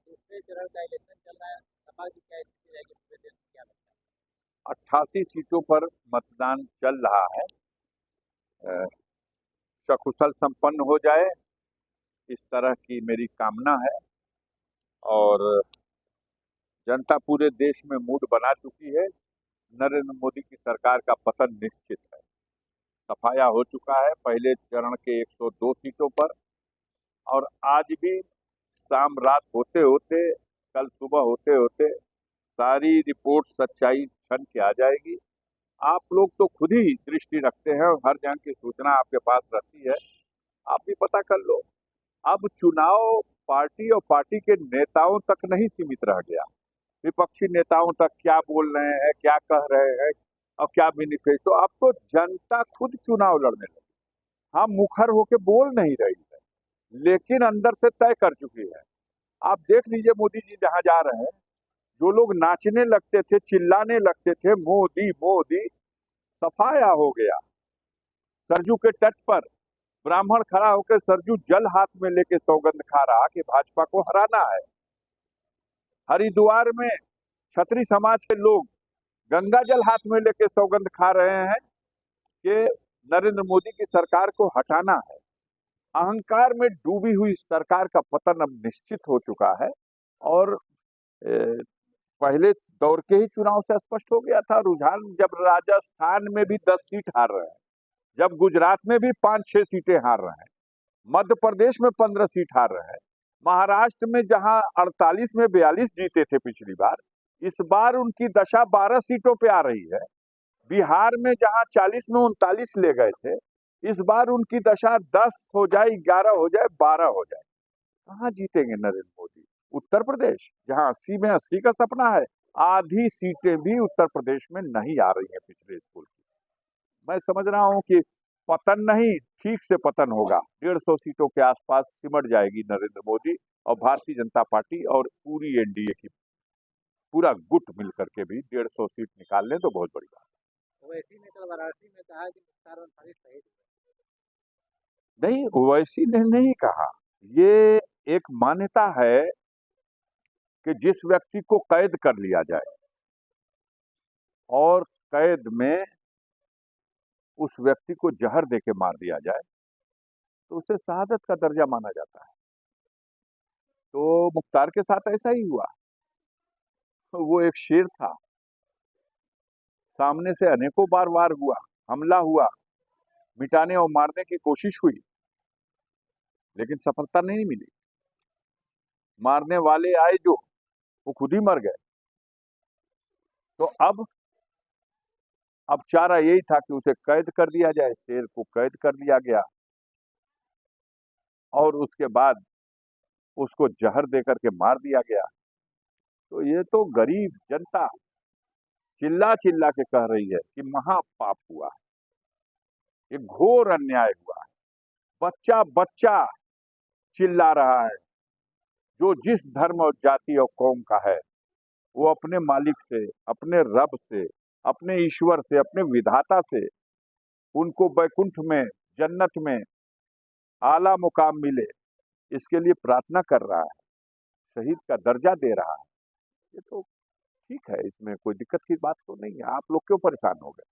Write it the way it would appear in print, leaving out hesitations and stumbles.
दूसरे चरण का इलेक्शन चल रहा है, सपा की क्या स्थिति रहेगी पूरे देश में, क्या लगता है? 88 सीटों पर मतदान चल रहा है। सकुशल संपन्न हो जाए, इस तरह की मेरी कामना है। और जनता पूरे देश में मूड बना चुकी है। नरेंद्र मोदी की सरकार का पतन निश्चित है। सफाया हो चुका है पहले चरण के 102 सीटों पर। और आज भी शाम रात होते होते, कल सुबह होते होते सारी रिपोर्ट सच्चाई छन के आ जाएगी। आप लोग तो खुद ही दृष्टि रखते हैं और हर जगह की सूचना आपके पास रहती है, आप भी पता कर लो। अब चुनाव पार्टी और पार्टी के नेताओं तक नहीं सीमित रह गया। विपक्षी नेताओं तक क्या बोल रहे हैं, क्या कह रहे हैं और क्या मैनिफेस्टो, अब तो जनता खुद चुनाव लड़ने लगी। हम मुखर होके बोल नहीं रही है, लेकिन अंदर से तय कर चुकी है। आप देख लीजिए, मोदी जी जहां जा रहे हैं, जो लोग नाचने लगते थे, चिल्लाने लगते थे मोदी मोदी, सफाया हो गया। सरजू के तट पर ब्राह्मण खड़ा होकर सरजू जल हाथ में लेके सौगंध खा रहा कि भाजपा को हराना है। हरिद्वार में छत्री समाज के लोग गंगा जल हाथ में लेके सौगंध खा रहे हैं कि नरेंद्र मोदी की सरकार को हटाना है। अहंकार में डूबी हुई सरकार का पतन अब निश्चित हो चुका है। और पहले दौर के ही चुनाव से स्पष्ट हो गया था रुझान। जब राजस्थान में भी 10 सीट हार रहे हैं, जब गुजरात में भी 5-6 सीटें हार रहे हैं, मध्य प्रदेश में 15 सीट हार रहे हैं, महाराष्ट्र में जहां 48 में 42 जीते थे पिछली बार, इस बार उनकी दशा 12 सीटों पे आ रही है। बिहार में जहां 40 में 39 ले गए थे, इस बार उनकी दशा 10 हो जाए, 11 हो जाए, 12 हो जाए। कहां जीतेंगे नरेंद्र मोदी? उत्तर प्रदेश जहां 80 में 80 का सपना है, आधी सीटें भी उत्तर प्रदेश में नहीं आ रही है पिछले स्कूल की। मैं समझ रहा हूं कि पतन नहीं, ठीक से पतन होगा। 150 सीटों के आसपास सिमट जाएगी नरेंद्र मोदी और भारतीय जनता पार्टी और पूरी एनडीए की पूरा गुट मिलकर के भी 150 सीट निकाल लें तो बहुत बड़ी बात। ओवैसी ने कल वाराणसी में कहा कि मुख्तार अंसारी शहीद नहीं, ओवैसी ने नहीं कहा। ये एक मान्यता है कि जिस व्यक्ति को कैद कर लिया जाए और कैद में उस व्यक्ति को जहर देके मार दिया जाए तो उसे शहादत का दर्जा माना जाता है। तो मुख्तार के साथ ऐसा ही हुआ। तो वो एक शेर था, सामने से अनेकों बार वार हुआ, हमला हुआ, मिटाने और मारने की कोशिश हुई, लेकिन सफलता नहीं मिली। मारने वाले आए जो, वो खुद ही मर गए। तो अब चारा यही था कि उसे कैद कर दिया जाए। शेर को कैद कर लिया गया और उसके बाद उसको जहर देकर के मार दिया गया। तो ये तो गरीब जनता चिल्ला चिल्ला के कह रही है कि महापाप हुआ, ये घोर अन्याय हुआ। बच्चा बच्चा चिल्ला रहा है, जो जिस धर्म और जाति और कौम का है, वो अपने मालिक से, अपने रब से, अपने ईश्वर से, अपने विधाता से उनको बैकुंठ में, जन्नत में आला मुकाम मिले, इसके लिए प्रार्थना कर रहा है, शहीद का दर्जा दे रहा है। ये तो ठीक है, इसमें कोई दिक्कत की बात तो नहीं है। आप लोग क्यों परेशान हो गए?